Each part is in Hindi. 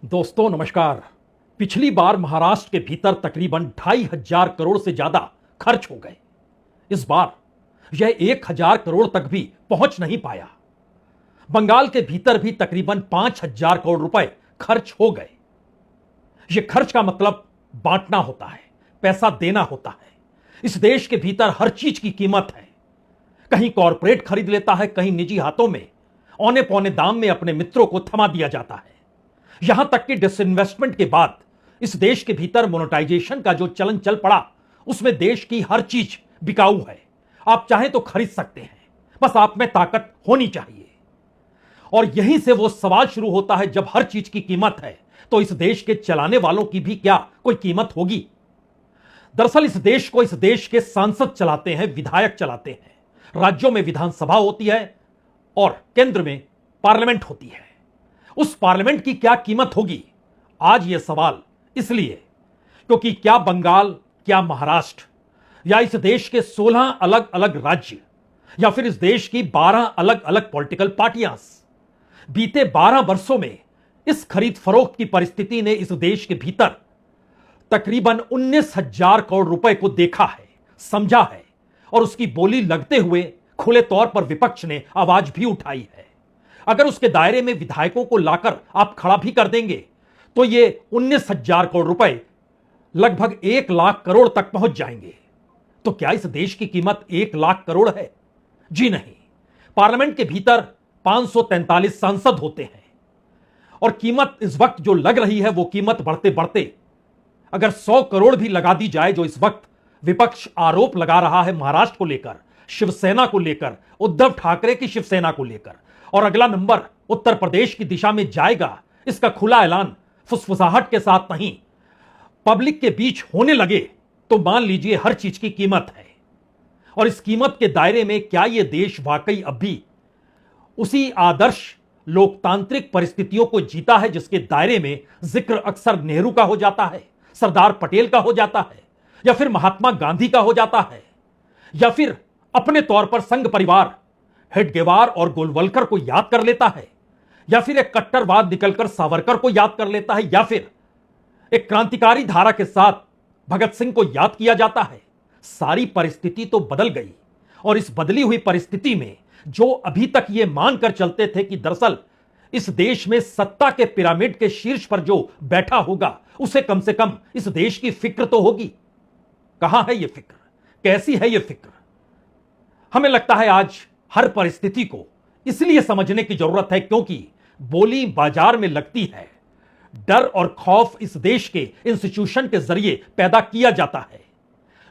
दोस्तों नमस्कार। पिछली बार महाराष्ट्र के भीतर तकरीबन 2,500 करोड़ से ज्यादा खर्च हो गए। इस बार यह 1,000 करोड़ तक भी पहुंच नहीं पाया। बंगाल के भीतर भी तकरीबन 5,000 करोड़ रुपए खर्च हो गए। यह खर्च का मतलब बांटना होता है, पैसा देना होता है। इस देश के भीतर हर चीज की कीमत है। कहीं कॉरपोरेट खरीद लेता है, कहीं निजी हाथों में औने पौने दाम में अपने मित्रों को थमा दिया जाता है। यहां तक कि डिसइन्वेस्टमेंट के बाद इस देश के भीतर मोनेटाइजेशन का जो चलन चल पड़ा, उसमें देश की हर चीज बिकाऊ है। आप चाहें तो खरीद सकते हैं, बस आप में ताकत होनी चाहिए। और यहीं से वो सवाल शुरू होता है, जब हर चीज की कीमत है तो इस देश के चलाने वालों की भी क्या कोई कीमत होगी? दरअसल इस देश को इस देश के सांसद चलाते हैं, विधायक चलाते हैं। राज्यों में विधानसभा होती है और केंद्र में पार्लियामेंट होती है। उस पार्लियामेंट की क्या कीमत होगी? आज यह सवाल इसलिए क्योंकि क्या बंगाल, क्या महाराष्ट्र, या इस देश के 16 अलग अलग राज्य, या फिर इस देश की 12 अलग अलग पॉलिटिकल पार्टियां बीते 12 वर्षों में इस खरीद फरोख्त की परिस्थिति ने इस देश के भीतर तकरीबन 19,000 करोड़ रुपए को देखा है, समझा है, और उसकी बोली लगते हुए खुले तौर पर विपक्ष ने आवाज भी उठाई है। अगर उसके दायरे में विधायकों को लाकर आप खड़ा भी कर देंगे तो ये 19,000 करोड़ रुपए लगभग 1 लाख करोड़ तक पहुंच जाएंगे। तो क्या इस देश की कीमत 1 लाख करोड़ है? जी नहीं। पार्लियामेंट के भीतर 543 सांसद होते हैं और कीमत इस वक्त जो लग रही है, वो कीमत बढ़ते बढ़ते अगर 100 करोड़ भी लगा दी जाए, जो इस वक्त विपक्ष आरोप लगा रहा है महाराष्ट्र को लेकर, शिवसेना को लेकर, उद्धव ठाकरे की शिवसेना को लेकर, और अगला नंबर उत्तर प्रदेश की दिशा में जाएगा, इसका खुला ऐलान फुसफुसाहट के साथ नहीं, पब्लिक के बीच होने लगे, तो मान लीजिए हर चीज की कीमत है। और इस कीमत के दायरे में क्या यह देश वाकई अब भी उसी आदर्श लोकतांत्रिक परिस्थितियों को जीता है जिसके दायरे में जिक्र अक्सर नेहरू का हो जाता है, सरदार पटेल का हो जाता है, या फिर महात्मा गांधी का हो जाता है, या फिर अपने तौर पर संघ परिवार हेडगेवार और गोलवलकर को याद कर लेता है, या फिर एक कट्टरवाद निकलकर सावरकर को याद कर लेता है, या फिर एक क्रांतिकारी धारा के साथ भगत सिंह को याद किया जाता है? सारी परिस्थिति तो बदल गई। और इस बदली हुई परिस्थिति में जो अभी तक ये मानकर चलते थे कि दरअसल इस देश में सत्ता के पिरामिड के शीर्ष पर जो बैठा होगा, उसे कम से कम इस देश की फिक्र तो होगी। कहां है ये फिक्र? कैसी है ये फिक्र? हमें लगता है आज हर परिस्थिति को इसलिए समझने की जरूरत है क्योंकि बोली बाजार में लगती है। डर और खौफ इस देश के इंस्टीट्यूशन के जरिए पैदा किया जाता है।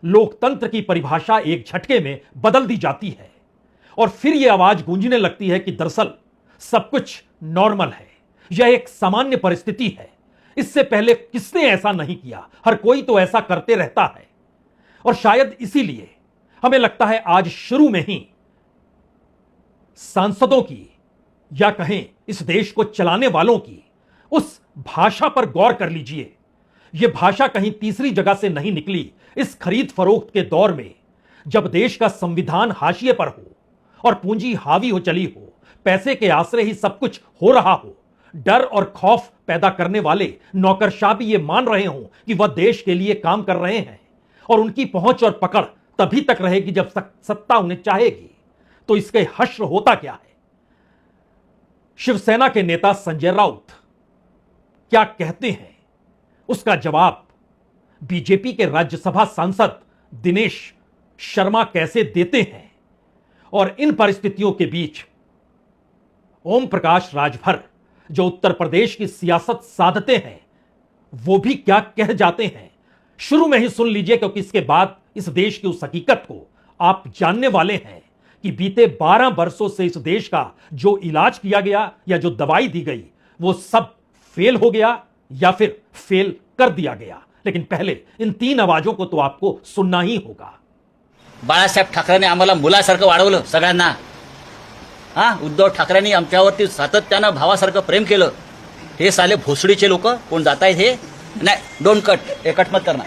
लोकतंत्र की परिभाषा एक झटके में बदल दी जाती है और फिर यह आवाज गूंजने लगती है कि दरअसल सब कुछ नॉर्मल है, यह एक सामान्य परिस्थिति है। इससे पहले किसने ऐसा नहीं किया? हर कोई तो ऐसा करते रहता है। और शायद इसीलिए हमें लगता है आज शुरू में ही सांसदों की, या कहें इस देश को चलाने वालों की, उस भाषा पर गौर कर लीजिए। यह भाषा कहीं तीसरी जगह से नहीं निकली। इस खरीद फरोख्त के दौर में जब देश का संविधान हाशिए पर हो और पूंजी हावी हो चली हो, पैसे के आसरे ही सब कुछ हो रहा हो, डर और खौफ पैदा करने वाले नौकरशाह भी यह मान रहे हों कि वह देश के लिए काम कर रहे हैं और उनकी पहुंच और पकड़ तभी तक रहेगी जब सत्ता उन्हें चाहेगी, तो इसके हश्र होता क्या है? शिवसेना के नेता संजय राउत क्या कहते हैं, उसका जवाब बीजेपी के राज्यसभा सांसद दिनेश शर्मा कैसे देते हैं, और इन परिस्थितियों के बीच ओम प्रकाश राजभर जो उत्तर प्रदेश की सियासत साधते हैं, वो भी क्या कह जाते हैं, शुरू में ही सुन लीजिए, क्योंकि इसके बाद इस देश की उस हकीकत को आप जानने वाले हैं कि बीते 12 वर्षों से इस देश का जो इलाज किया गया या जो दवाई दी गई, वो सब फेल हो गया या फिर फेल कर दिया गया। लेकिन पहले इन 3 आवाजों को तो आपको सुनना ही होगा। बाळासाहेब ठाकरेंनी आम्हाला मुलासारखं वाढवलं सगळ्यांना। उद्धव ठाकरेंनी आमच्यावरती सातत्यानं भावासारखं प्रेम केलं। हे साले भोसडीचे लोक कोण जात आहेत? हे नाही, डोंट कट, हे कट मत करना।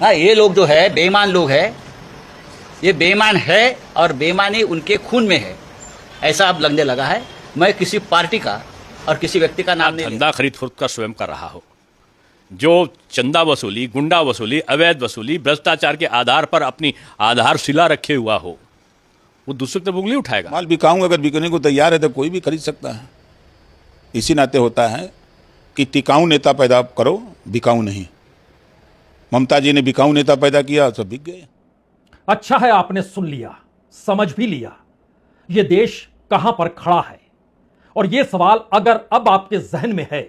ये लोग जो है बेईमान लोग है, ये बेईमान है और बेईमानी उनके खून में है, ऐसा अब लगने लगा है। मैं किसी पार्टी का और किसी व्यक्ति का नाम नहीं ले। धंधा खरीद फरोख्त का स्वयं कर रहा हो, जो चंदा वसूली, गुंडा वसूली, अवैध वसूली, भ्रष्टाचार के आधार पर अपनी आधारशिला रखे हुआ हो, वो दूसरे तरफ उंगली उठाएगा। माल बिकाऊं, अगर बिकने को तैयार है तो कोई भी खरीद सकता है। इसी नाते होता है कि टिकाऊ नेता पैदा करो, बिकाऊ नहीं। ममता जी ने बिकाऊ नेता पैदा किया, सब बिक गए। अच्छा है आपने सुन लिया, समझ भी लिया ये देश कहां पर खड़ा है। और यह सवाल अगर अब आपके जहन में है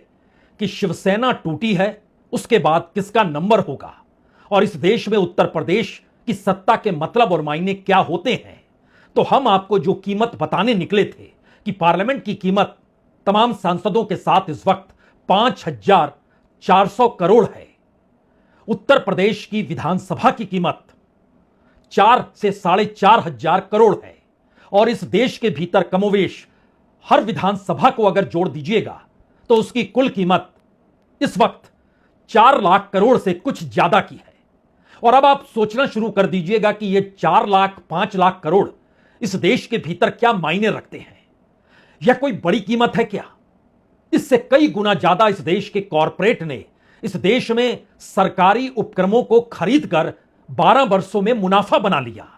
कि शिवसेना टूटी है, उसके बाद किसका नंबर होगा और इस देश में उत्तर प्रदेश की सत्ता के मतलब और मायने क्या होते हैं, तो हम आपको जो कीमत बताने निकले थे कि पार्लियामेंट की कीमत तमाम सांसदों के साथ इस वक्त 5,400 करोड़ है। उत्तर प्रदेश की विधानसभा की कीमत 4 से 4,500 करोड़ है। और इस देश के भीतर कमोवेश हर विधानसभा को अगर जोड़ दीजिएगा तो उसकी कुल कीमत इस वक्त 4 लाख करोड़ से कुछ ज्यादा की है। और अब आप सोचना शुरू कर दीजिएगा कि ये 4 लाख 5 लाख करोड़ इस देश के भीतर क्या मायने रखते हैं। यह कोई बड़ी कीमत है क्या? इससे कई गुना ज्यादा इस देश के कॉरपोरेट ने इस देश में सरकारी उपक्रमों को खरीदकर 12 वर्षों में मुनाफा बना लिया।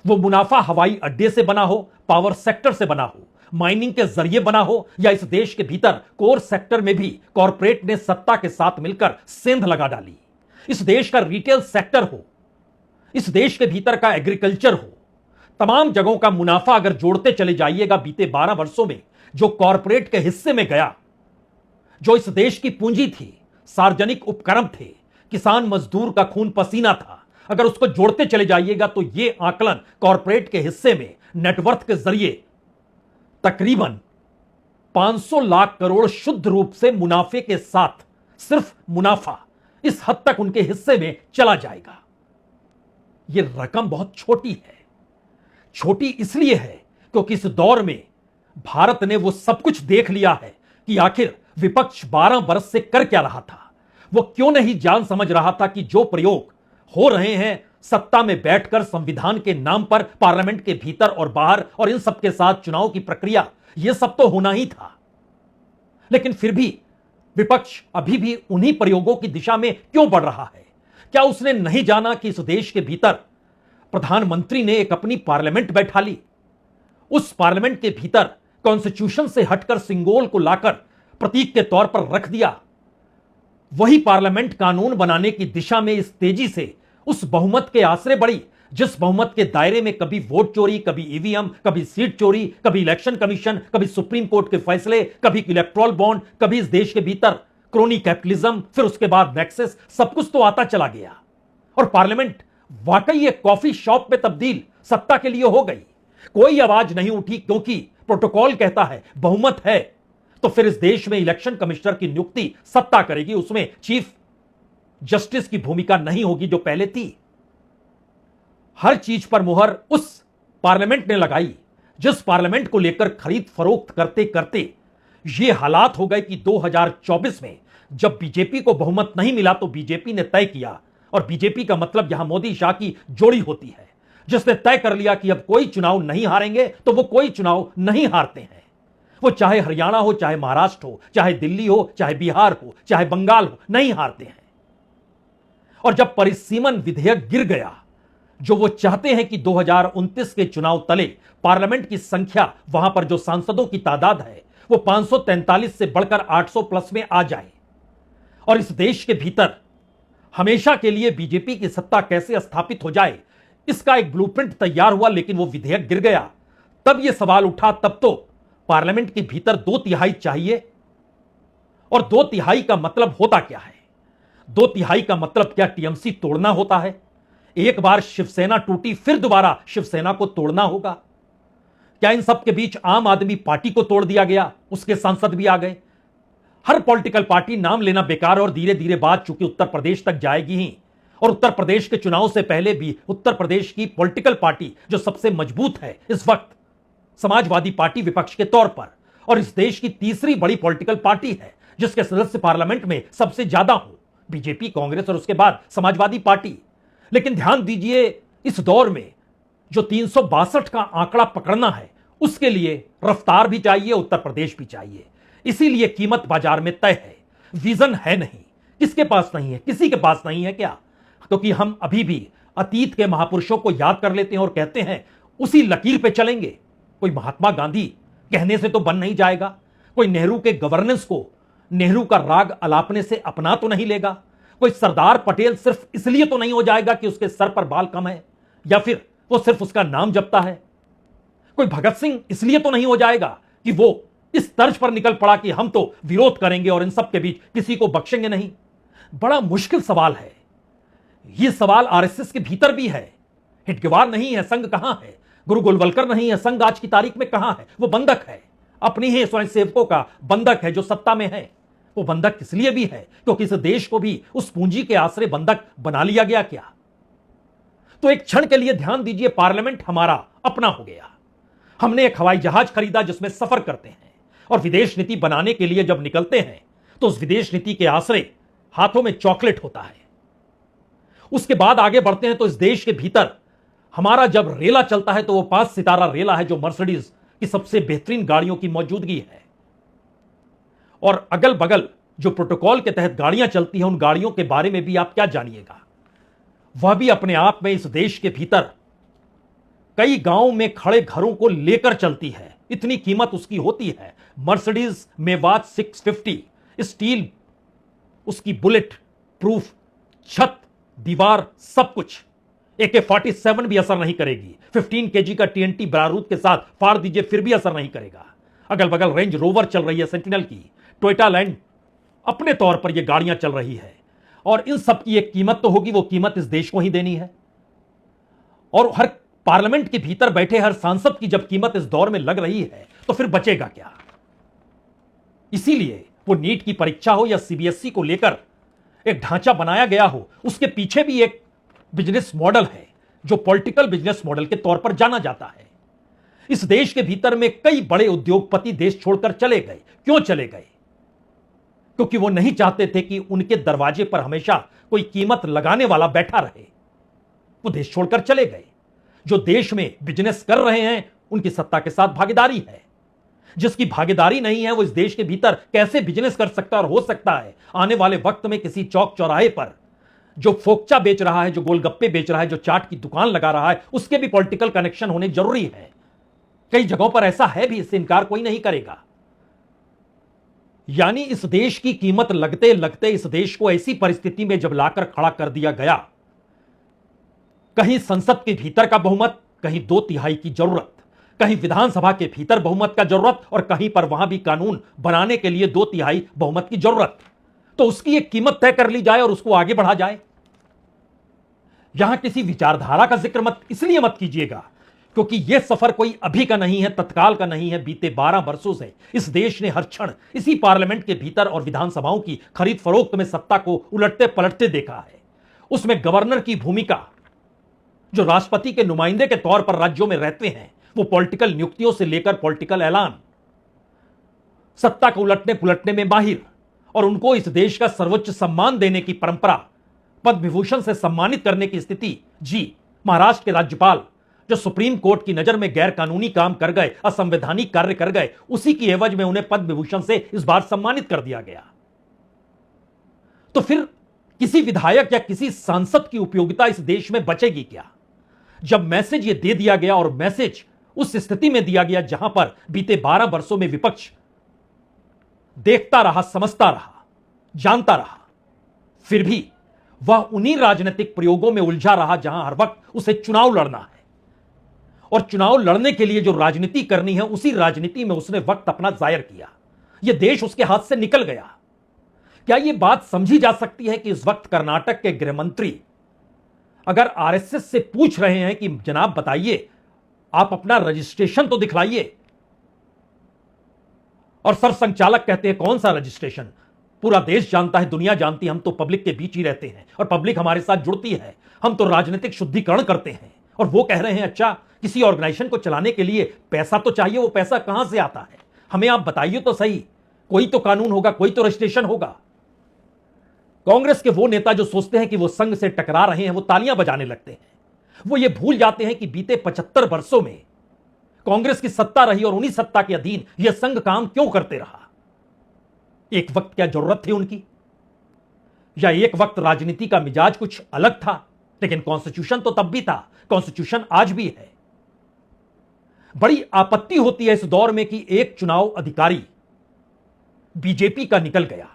वो मुनाफा हवाई अड्डे से बना हो, पावर सेक्टर से बना हो, माइनिंग के जरिए बना हो, या इस देश के भीतर कोर सेक्टर में भी कॉरपोरेट ने सत्ता के साथ मिलकर सेंध लगा डाली। इस देश का रिटेल सेक्टर हो, इस देश के भीतर का एग्रीकल्चर हो, तमाम जगहों का मुनाफा अगर जोड़ते चले जाइएगा बीते 12 वर्षों में जो कॉरपोरेट के हिस्से में गया, जो इस देश की पूंजी थी, सार्वजनिक उपक्रम थे, किसान मजदूर का खून पसीना था, अगर उसको जोड़ते चले जाइएगा तो यह आकलन कॉरपोरेट के हिस्से में नेटवर्थ के जरिए तकरीबन 500 लाख करोड़ शुद्ध रूप से मुनाफे के साथ, सिर्फ मुनाफा इस हद तक उनके हिस्से में चला जाएगा। यह रकम बहुत छोटी है। छोटी इसलिए है क्योंकि इस दौर में भारत ने वो सब कुछ देख लिया है कि आखिर विपक्ष 12 वर्ष से कर क्या रहा था। वो क्यों नहीं जान समझ रहा था कि जो प्रयोग हो रहे हैं सत्ता में बैठकर संविधान के नाम पर पार्लियामेंट के भीतर और बाहर और इन सब के साथ चुनाव की प्रक्रिया, यह सब तो होना ही था। लेकिन फिर भी विपक्ष अभी भी उन्हीं प्रयोगों की दिशा में क्यों बढ़ रहा है? क्या उसने नहीं जाना कि इस देश के भीतर प्रधानमंत्री ने एक अपनी पार्लियामेंट बैठा ली, उस पार्लियामेंट के भीतर कॉन्स्टिट्यूशन से हटकर सिंगोल को लाकर प्रतीक के तौर पर रख दिया। वही पार्लियामेंट कानून बनाने की दिशा में इस तेजी से उस बहुमत के आश्रय बढ़ी जिस बहुमत के दायरे में कभी वोट चोरी, कभी ईवीएम, कभी सीट चोरी, कभी इलेक्शन कमीशन, कभी सुप्रीम कोर्ट के फैसले, कभी इलेक्ट्रल बॉन्ड, कभी इस देश के भीतर क्रोनी कैपिटलिज्म, फिर उसके बाद नेक्सस, सब कुछ तो आता चला गया। और पार्लियामेंट वाकई एक कॉफी शॉप में तब्दील सत्ता के लिए हो गई। कोई आवाज नहीं उठी क्योंकि प्रोटोकॉल कहता है बहुमत है तो फिर इस देश में इलेक्शन कमिश्नर की नियुक्ति सत्ता करेगी, उसमें चीफ जस्टिस की भूमिका नहीं होगी जो पहले थी। हर चीज पर मुहर उस पार्लियामेंट ने लगाई जिस पार्लियामेंट को लेकर खरीद फरोख्त करते करते यह हालात हो गए कि 2024 में जब बीजेपी को बहुमत नहीं मिला तो बीजेपी ने तय किया, और बीजेपी का मतलब यहां मोदी शाह की जोड़ी होती है, जिसने तय कर लिया कि अब कोई चुनाव नहीं हारेंगे तो वो कोई चुनाव नहीं हारते हैं। वो चाहे हरियाणा हो, चाहे महाराष्ट्र हो, चाहे दिल्ली हो, चाहे बिहार हो, चाहे बंगाल हो, नहीं हारते हैं। और जब परिसीमन विधेयक गिर गया, जो वो चाहते हैं कि 2029 के चुनाव तले पार्लियामेंट की संख्या, वहां पर जो सांसदों की तादाद है वो 543 से बढ़कर 800 प्लस में आ जाए, और इस देश के भीतर हमेशा के लिए बीजेपी की सत्ता कैसे स्थापित हो जाए, इसका एक ब्लूप्रिंट तैयार हुआ। लेकिन वो विधेयक गिर गया। तब यह सवाल उठा, तब तो पार्लियामेंट के भीतर 2/3 चाहिए, और 2/3 का मतलब होता क्या है? 2/3 का मतलब क्या टीएमसी तोड़ना होता है? एक बार शिवसेना टूटी फिर दोबारा शिवसेना को तोड़ना होगा? क्या इन सब के बीच आम आदमी पार्टी को तोड़ दिया गया, उसके सांसद भी आ गए? हर पॉलिटिकल पार्टी, नाम लेना बेकार, और धीरे धीरे बात चूंकि उत्तर प्रदेश तक जाएगी ही, और उत्तर प्रदेश के चुनाव से पहले भी उत्तर प्रदेश की पॉलिटिकल पार्टी जो सबसे मजबूत है इस वक्त, समाजवादी पार्टी विपक्ष के तौर पर, और इस देश की तीसरी बड़ी पॉलिटिकल पार्टी है जिसके सदस्य पार्लियामेंट में सबसे ज्यादा हो, बीजेपी, कांग्रेस और उसके बाद समाजवादी पार्टी। लेकिन ध्यान दीजिए, इस दौर में जो 362 का आंकड़ा पकड़ना है उसके लिए रफ्तार भी चाहिए, उत्तर प्रदेश भी चाहिए। इसीलिए कीमत बाजार में तय है, विजन है नहीं। किसके पास नहीं है? किसी के पास नहीं है क्या? क्योंकि हम अभी भी अतीत के महापुरुषों को याद कर लेते हैं और कहते हैं उसी लकीर पे चलेंगे। कोई महात्मा गांधी कहने से तो बन नहीं जाएगा, कोई नेहरू के गवर्नेंस को नेहरू का राग अलापने से अपना तो नहीं लेगा, कोई सरदार पटेल सिर्फ इसलिए तो नहीं हो जाएगा कि उसके सर पर बाल कम है या फिर वो सिर्फ उसका नाम जपता है, कोई भगत सिंह इसलिए तो नहीं हो जाएगा कि वो इस तर्ज पर निकल पड़ा कि हम तो विरोध करेंगे और इन सब के बीच किसी को बख्शेंगे नहीं। बड़ा मुश्किल सवाल है यह सवाल। आरएसएस के भीतर भी है। हिटगवार नहीं है, संघ कहां है? गुरु गोलवलकर नहीं है, संघ आज की तारीख में कहां है? वो बंधक है, अपनी ही स्वयंसेवकों का बंधक है जो सत्ता में है। वो बंधक इसलिए भी है क्योंकि इस देश को भी उस पूंजी के आश्रय बंधक बना लिया गया क्या? तो एक क्षण के लिए ध्यान दीजिए, पार्लियामेंट हमारा अपना हो गया। हमने एक हवाई जहाज खरीदा जिसमें सफर करते हैं और विदेश नीति बनाने के लिए जब निकलते हैं तो उस विदेश नीति के आश्रय हाथों में चॉकलेट होता है। उसके बाद आगे बढ़ते हैं तो इस देश के भीतर हमारा जब रेला चलता है तो वो 5 सितारा रेला है जो मर्सिडीज की सबसे बेहतरीन गाड़ियों की मौजूदगी है। और अगल बगल जो प्रोटोकॉल के तहत गाड़ियां चलती हैं उन गाड़ियों के बारे में भी आप क्या जानिएगा, वह भी अपने आप में इस देश के भीतर कई गांवों में खड़े घरों को लेकर चलती है। इतनी कीमत उसकी होती है। मर्सिडीज मेवात 650 स्टील, उसकी बुलेट प्रूफ छत, दीवार, सब कुछ। AK-47 भी असर नहीं करेगी। 15 kg का TNT बारूद के साथ फाड़ दीजिए फिर भी असर नहीं करेगा। अगल बगल रेंज रोवर चल रही है, सेंटिनल की, टोयोटा लैंड, अपने तौर पर यह गाड़ियां चल रही है। और इन सब की एक कीमत तो होगी, वो कीमत इस देश को ही देनी है। और हर पार्लियामेंट के भीतर बैठे हर सांसद की जब कीमत इस दौर में लग रही है तो फिर बचेगा क्या? इसीलिए वो नीट की परीक्षा हो या CBSE को लेकर एक ढांचा बनाया गया हो, उसके पीछे भी एक बिजनेस मॉडल है जो पॉलिटिकल बिजनेस मॉडल के तौर पर जाना जाता है। इस देश के भीतर में कई बड़े उद्योगपति देश छोड़कर चले गए। क्यों चले गए? क्योंकि वो नहीं चाहते थे कि उनके दरवाजे पर हमेशा कोई कीमत लगाने वाला बैठा रहे। वो देश छोड़कर चले गए। जो देश में बिजनेस कर रहे हैं उनकी सत्ता के साथ भागीदारी है। जिसकी भागीदारी नहीं है वो इस देश के भीतर कैसे बिजनेस कर सकता है? और हो सकता है आने वाले वक्त में किसी चौक चौराहे पर जो फोकचा बेच रहा है, जो गोलगप्पे बेच रहा है, जो चाट की दुकान लगा रहा है, उसके भी पॉलिटिकल कनेक्शन होने जरूरी है। कई जगहों पर ऐसा है भी, इससे इनकार कोई नहीं करेगा। यानी इस देश की कीमत लगते लगते इस देश को ऐसी परिस्थिति में जब लाकर खड़ा कर दिया गया, कहीं संसद के भीतर का बहुमत, कहीं 2/3 की जरूरत, कहीं विधानसभा के भीतर बहुमत का जरूरत और कहीं पर वहां भी कानून बनाने के लिए 2/3 बहुमत की जरूरत, तो उसकी एक कीमत तय कर ली जाए और उसको आगे बढ़ा जाए। यहां किसी विचारधारा का जिक्र मत इसलिए मत कीजिएगा क्योंकि यह सफर कोई अभी का नहीं है, तत्काल का नहीं है। बीते 12 वर्षों से इस देश ने हर क्षण इसी पार्लियामेंट के भीतर और विधानसभाओं की खरीद फरोख्त में सत्ता को उलटते पलटते देखा है। उसमें गवर्नर की भूमिका, जो राष्ट्रपति के नुमाइंदे के तौर पर राज्यों में रहते हैं, वो पॉलिटिकल नियुक्तियों से लेकर पॉलिटिकल ऐलान, सत्ता को उलटने पुलटने में माहिर, और उनको इस देश का सर्वोच्च सम्मान देने की परंपरा, पद्म विभूषण से सम्मानित करने की स्थिति। जी, महाराष्ट्र के राज्यपाल जो सुप्रीम कोर्ट की नजर में गैर कानूनी काम कर गए, असंवैधानिक कार्य कर गए, उसी की एवज में उन्हें पद्म विभूषण से इस बार सम्मानित कर दिया गया। तो फिर किसी विधायक या किसी सांसद की उपयोगिता इस देश में बचेगी क्या? जब मैसेज ये दे दिया गया, और मैसेज उस स्थिति में दिया गया जहां पर बीते 12 वर्षों में विपक्ष देखता रहा, समझता रहा, जानता रहा, फिर भी वह उन्हीं राजनीतिक प्रयोगों में उलझा रहा जहां हर वक्त उसे चुनाव लड़ना है, और चुनाव लड़ने के लिए जो राजनीति करनी है उसी राजनीति में उसने वक्त अपना जायर किया। यह देश उसके हाथ से निकल गया। क्या यह बात समझी जा सकती है कि इस वक्त कर्नाटक के गृह मंत्री अगर आरएसएस से पूछ रहे हैं कि जनाब बताइए, आप अपना रजिस्ट्रेशन तो दिखलाइए, और सरसंघचालक कहते हैं कौन सा रजिस्ट्रेशन? पूरा देश जानता है, दुनिया जानती है, हम तो पब्लिक के बीच ही रहते हैं और पब्लिक हमारे साथ जुड़ती है, हम तो राजनीतिक शुद्धिकरण करते हैं। और वो कह रहे हैं अच्छा, किसी ऑर्गेनाइजेशन को चलाने के लिए पैसा तो चाहिए, वो पैसा कहां से आता है? हमें आप बताइए तो सही। कोई तो कानून होगा, कोई तो रजिस्ट्रेशन होगा। कांग्रेस के वो नेता जो सोचते हैं कि वो संघ से टकरा रहे हैं, वो तालियां बजाने लगते हैं। वो ये भूल जाते हैं कि बीते 75 वर्षों में कांग्रेस की सत्ता रही और उन्हीं सत्ता के अधीन यह संघ काम क्यों करते रहा? एक वक्त क्या जरूरत थी उनकी? या एक वक्त राजनीति का मिजाज कुछ अलग था? लेकिन कॉन्स्टिट्यूशन तो तब भी था, कॉन्स्टिट्यूशन आज भी है। बड़ी आपत्ति होती है इस दौर में कि एक चुनाव अधिकारी बीजेपी का निकल गया,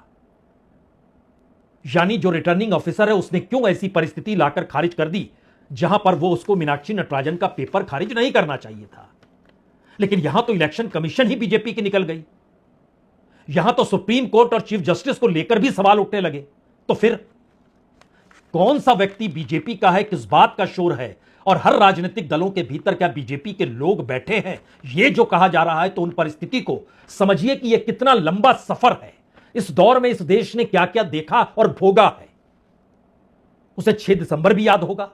यानी जो रिटर्निंग ऑफिसर है उसने क्यों ऐसी परिस्थिति लाकर खारिज कर दी जहां पर वो उसको मीनाक्षी नटराजन का पेपर खारिज नहीं करना चाहिए था। लेकिन यहां तो इलेक्शन कमीशन ही बीजेपी की निकल गई, यहां तो सुप्रीम कोर्ट और चीफ जस्टिस को लेकर भी सवाल उठने लगे। तो फिर कौन सा व्यक्ति बीजेपी का है, किस बात का शोर है, और हर राजनीतिक दलों के भीतर क्या बीजेपी के लोग बैठे हैं, यह जो कहा जा रहा है, तो उन परिस्थिति को समझिए कि यह कितना लंबा सफर है। इस दौर में इस देश ने क्या क्या देखा और भोगा है। उसे 6 दिसंबर भी याद होगा,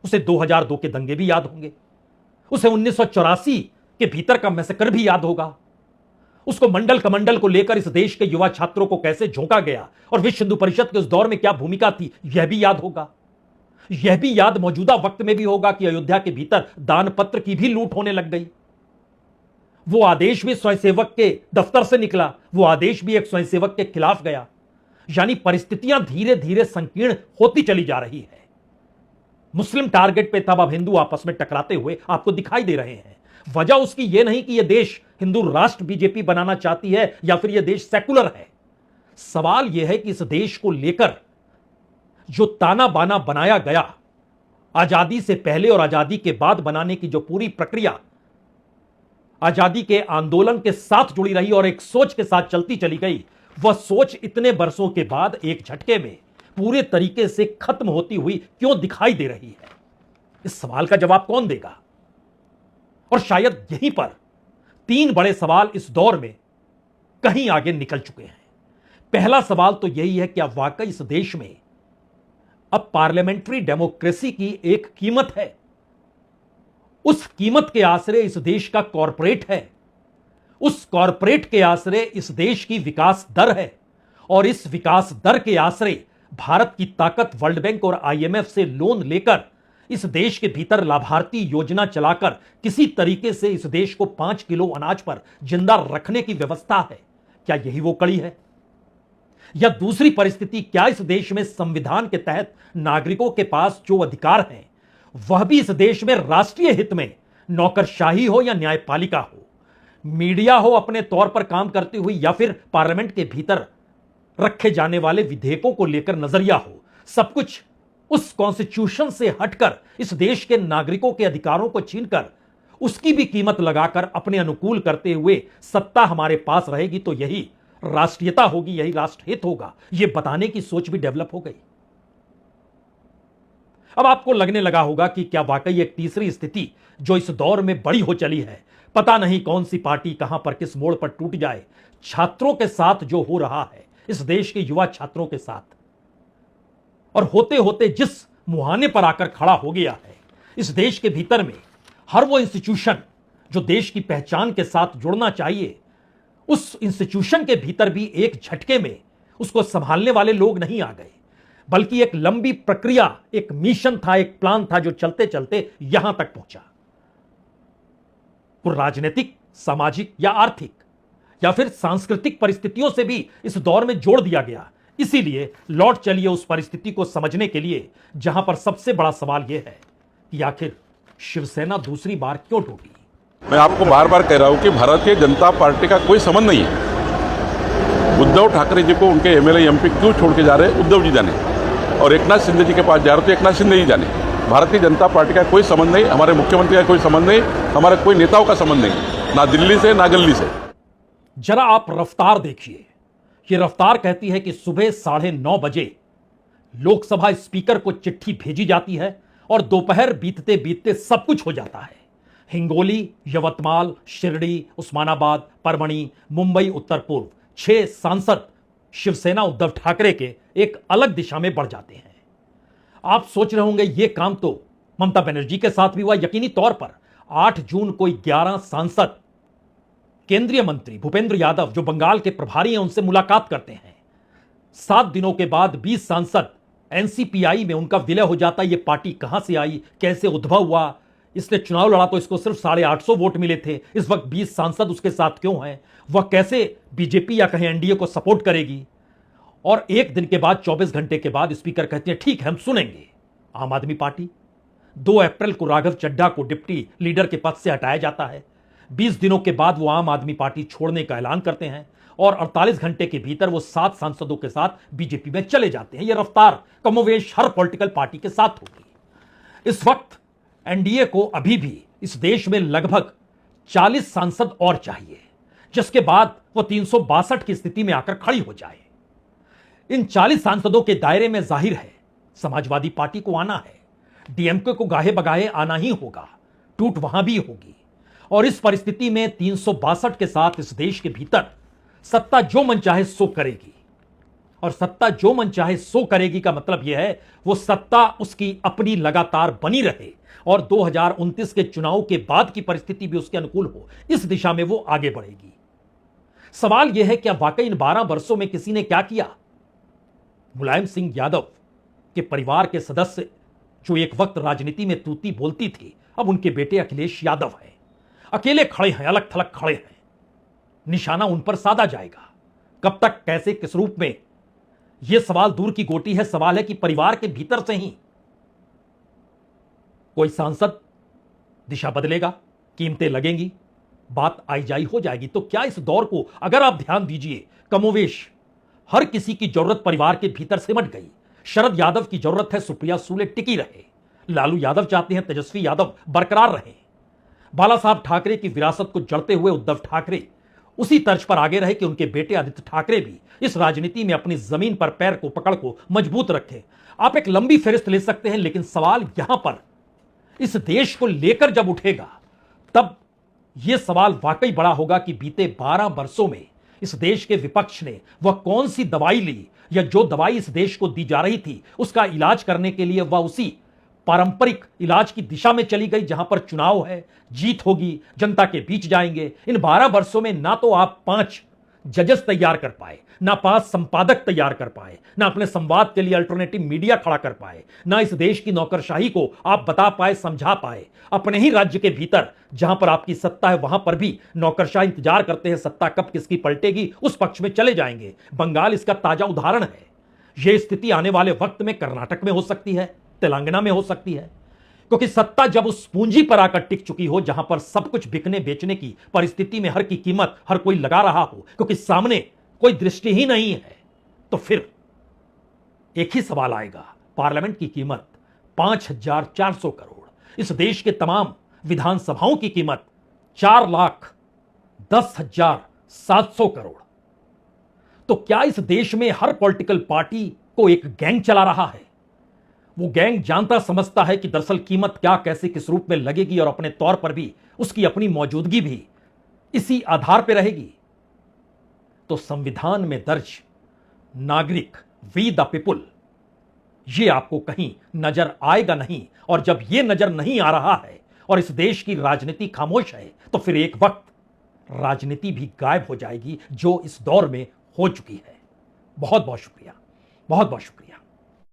उसे 2002 के दंगे भी याद होंगे, उसे 1984 के भीतर का मैसेकर भी याद होगा, उसको मंडल कमंडल को लेकर इस देश के युवा छात्रों को कैसे झोंका गया और विश्व हिंदू परिषद के उस दौर में क्या भूमिका थी, यह भी याद होगा। यह भी याद मौजूदा वक्त में भी होगा कि अयोध्या के भीतर दान पत्र की भी लूट होने लग गई। वो आदेश भी स्वयंसेवक के दफ्तर से निकला, वो आदेश भी एक स्वयंसेवक के खिलाफ गया। यानी परिस्थितियां धीरे धीरे संकीर्ण होती चली जा रही है। मुस्लिम टारगेट पे तब अब हिंदू आपस में टकराते हुए आपको दिखाई दे रहे हैं। वजह उसकी यह नहीं कि यह देश हिंदू राष्ट्र बीजेपी बनाना चाहती है या फिर यह देश सेकुलर है। सवाल यह है कि इस देश को लेकर जो ताना बाना बनाया गया, आजादी से पहले और आजादी के बाद बनाने की जो पूरी प्रक्रिया आजादी के आंदोलन के साथ जुड़ी रही और एक सोच के साथ चलती चली गई, वह सोच इतने बरसों के बाद एक झटके में पूरे तरीके से खत्म होती हुई क्यों दिखाई दे रही है? इस सवाल का जवाब कौन देगा? और शायद यहीं पर 3 बड़े सवाल इस दौर में कहीं आगे निकल चुके हैं। पहला सवाल तो यही है, क्या वाकई इस देश में अब पार्लियामेंट्री डेमोक्रेसी की एक कीमत है? उस कीमत के आसरे इस देश का कॉरपोरेट है, उस कॉरपोरेट के आसरे इस देश की विकास दर है, और इस विकास दर के आसरे भारत की ताकत वर्ल्ड बैंक और आईएमएफ से लोन लेकर इस देश के भीतर लाभार्थी योजना चलाकर किसी तरीके से इस देश को 5 किलो अनाज पर जिंदा रखने की व्यवस्था है। क्या यही वो कड़ी है? या दूसरी परिस्थिति, क्या इस देश में संविधान के तहत नागरिकों के पास जो अधिकार हैं वह भी इस देश में राष्ट्रीय हित में नौकरशाही हो या न्यायपालिका हो, मीडिया हो अपने तौर पर काम करती हुई, या फिर पार्लियामेंट के भीतर रखे जाने वाले विधेयकों को लेकर नजरिया हो, सब कुछ उस कॉन्स्टिट्यूशन से हटकर इस देश के नागरिकों के अधिकारों को छीनकर उसकी भी कीमत लगाकर अपने अनुकूल करते हुए सत्ता हमारे पास रहेगी तो यही राष्ट्रीयता होगी, यही राष्ट्रहित होगा, यह बताने की सोच भी डेवलप हो गई। अब आपको लगने लगा होगा कि क्या वाकई एक तीसरी स्थिति जो इस दौर में बड़ी हो चली है, पता नहीं कौन सी पार्टी कहां पर किस मोड़ पर टूट जाए, छात्रों के साथ जो हो रहा है, इस देश के युवा छात्रों के साथ, और होते होते जिस मुहाने पर आकर खड़ा हो गया है, इस देश के भीतर में हर वो इंस्टीट्यूशन जो देश की पहचान के साथ जुड़ना चाहिए, उस इंस्टीट्यूशन के भीतर भी एक झटके में उसको संभालने वाले लोग नहीं आ गए, बल्कि एक लंबी प्रक्रिया, एक मिशन था, एक प्लान था जो चलते चलते यहां तक पहुंचा। वो राजनीतिक, सामाजिक या आर्थिक या फिर सांस्कृतिक परिस्थितियों से भी इस दौर में जोड़ दिया गया। इसीलिए लौट चलिए उस परिस्थिति को समझने के लिए जहां पर सबसे बड़ा सवाल यह है कि आखिर शिवसेना दूसरी बार क्यों टूटी। मैं आपको बार बार कह रहा हूं कि भारतीय जनता पार्टी का कोई संबंध नहीं है। उद्धव ठाकरे जी को उनके एमएलए एमपी क्यों छोड़ के जा रहे हैं, उद्धव जी जाने, और एकनाथ शिंदे जी के पास जा रहे तो एकनाथ शिंदे जी जाने। भारतीय जनता पार्टी का कोई संबंध नहीं, हमारे मुख्यमंत्री का कोई संबंध नहीं, हमारे कोई नेताओं का संबंध नहीं, ना दिल्ली से ना गल्ली से। जरा आप रफ्तार देखिए। यह रफ्तार कहती है कि सुबह 9:30 बजे लोकसभा स्पीकर को चिट्ठी भेजी जाती है और दोपहर बीतते बीतते सब कुछ हो जाता है। हिंगोली, यवतमाल, शिरडी, उस्मानाबाद, परभणी, मुंबई उत्तर पूर्व 6 सांसद शिवसेना उद्धव ठाकरे के एक अलग दिशा में बढ़ जाते हैं। आप सोच रहे होंगे यह काम तो ममता बनर्जी के साथ भी हुआ। यकीनी तौर पर 8 जून को 11 सांसद केंद्रीय मंत्री भूपेंद्र यादव जो बंगाल के प्रभारी हैं उनसे मुलाकात करते हैं। 7 दिनों के बाद 20 सांसद एनसीपीआई में उनका विलय हो जाता है। यह पार्टी कहां से आई, कैसे उद्भव हुआ, इसने चुनाव लड़ा तो इसको सिर्फ 850 वोट मिले थे, इस वक्त 20 सांसद उसके साथ क्यों हैं, वह कैसे बीजेपी या कहीं एनडीए को सपोर्ट करेगी। और एक दिन के बाद 24 घंटे के बाद स्पीकर कहते हैं ठीक है हम सुनेंगे। आम आदमी पार्टी 2 अप्रैल को राघव चड्ढा को डिप्टी लीडर के पद से हटाया जाता है। 20 दिनों के बाद वो आम आदमी पार्टी छोड़ने का ऐलान करते हैं और 48 घंटे के भीतर वो 7 सांसदों के साथ बीजेपी में चले जाते हैं। यह रफ्तार कमोवेश हर पॉलिटिकल पार्टी के साथ होगी। इस वक्त एनडीए को अभी भी इस देश में लगभग 40 सांसद और चाहिए, जिसके बाद वो 362 की स्थिति में आकर खड़ी हो जाए। इन 40 सांसदों के दायरे में जाहिर है समाजवादी पार्टी को आना है, डीएमके को गाहे बगाहे आना ही होगा, टूट वहां भी होगी। और इस परिस्थिति में 362 के साथ इस देश के भीतर सत्ता जो मन चाहे सो करेगी। और सत्ता जो मन चाहे सो करेगी का मतलब यह है वो सत्ता उसकी अपनी लगातार बनी रहे और 2029 के चुनाव के बाद की परिस्थिति भी उसके अनुकूल हो, इस दिशा में वो आगे बढ़ेगी। सवाल यह है क्या वाकई इन 12 वर्षों में किसी ने क्या किया? मुलायम सिंह यादव के परिवार के सदस्य जो एक वक्त राजनीति में तूती बोलती थी, अब उनके बेटे अखिलेश यादव हैं। अकेले खड़े हैं, अलग थलग खड़े हैं। निशाना उन पर साधा जाएगा। कब तक, कैसे, किस रूप में, यह सवाल दूर की गोटी है। सवाल है कि परिवार के भीतर से ही कोई सांसद दिशा बदलेगा, कीमतें लगेंगी, बात आई जाई हो जाएगी। तो क्या इस दौर को अगर आप ध्यान दीजिए, कमोवेश हर किसी की जरूरत परिवार के भीतर सिमट गई। शरद यादव की जरूरत है सुप्रिया सुले टिकी रहे, लालू यादव चाहते हैं तेजस्वी यादव बरकरार रहे, बाला साहब ठाकरे की विरासत को जड़ते हुए उद्धव ठाकरे उसी तर्ज पर आगे रहे कि उनके बेटे आदित्य ठाकरे भी इस राजनीति में अपनी जमीन पर पैर को पकड़ को मजबूत रखें। आप एक लंबी फहरिस्त ले सकते हैं, लेकिन सवाल यहां पर इस देश को लेकर जब उठेगा तब यह सवाल वाकई बड़ा होगा कि बीते 12 वर्षों में इस देश के विपक्ष ने वह कौन सी दवाई ली, या जो दवाई इस देश को दी जा रही थी उसका इलाज करने के लिए वह उसी पारंपरिक इलाज की दिशा में चली गई जहां पर चुनाव है, जीत होगी, जनता के बीच जाएंगे। इन 12 वर्षों में ना तो आप 5 जजेस तैयार कर पाए, ना 5 संपादक तैयार कर पाए, ना अपने संवाद के लिए अल्टरनेटिव मीडिया खड़ा कर पाए, ना इस देश की नौकरशाही को आप बता पाए, समझा पाए। अपने ही राज्य के भीतर जहां पर आपकी सत्ता है वहां पर भी नौकरशाह इंतजार करते हैं सत्ता कब किसकी पलटेगी, उस पक्ष में चले जाएंगे। बंगाल इसका ताजा उदाहरण है। यह स्थिति आने वाले वक्त में कर्नाटक में हो सकती है, तेलंगाना में हो सकती है, क्योंकि सत्ता जब उस पूंजी पर आकर टिक चुकी हो जहां पर सब कुछ बिकने बेचने की परिस्थिति में हर की कीमत हर कोई लगा रहा हो, क्योंकि सामने कोई दृष्टि ही नहीं है, तो फिर एक ही सवाल आएगा, पार्लियामेंट की कीमत 5,400 करोड़, इस देश के तमाम विधानसभाओं की कीमत 4,10,700 करोड़। तो क्या इस देश में हर पॉलिटिकल पार्टी को एक गैंग चला रहा है? वो गैंग जानता समझता है कि दरअसल कीमत क्या, कैसे, किस रूप में लगेगी और अपने तौर पर भी उसकी अपनी मौजूदगी भी इसी आधार पर रहेगी। तो संविधान में दर्ज नागरिक, वी द पीपुल, ये आपको कहीं नजर आएगा नहीं। और जब ये नजर नहीं आ रहा है और इस देश की राजनीति खामोश है, तो फिर एक वक्त राजनीति भी गायब हो जाएगी, जो इस दौर में हो चुकी है। बहुत बहुत शुक्रिया, बहुत बहुत शुक्रिया।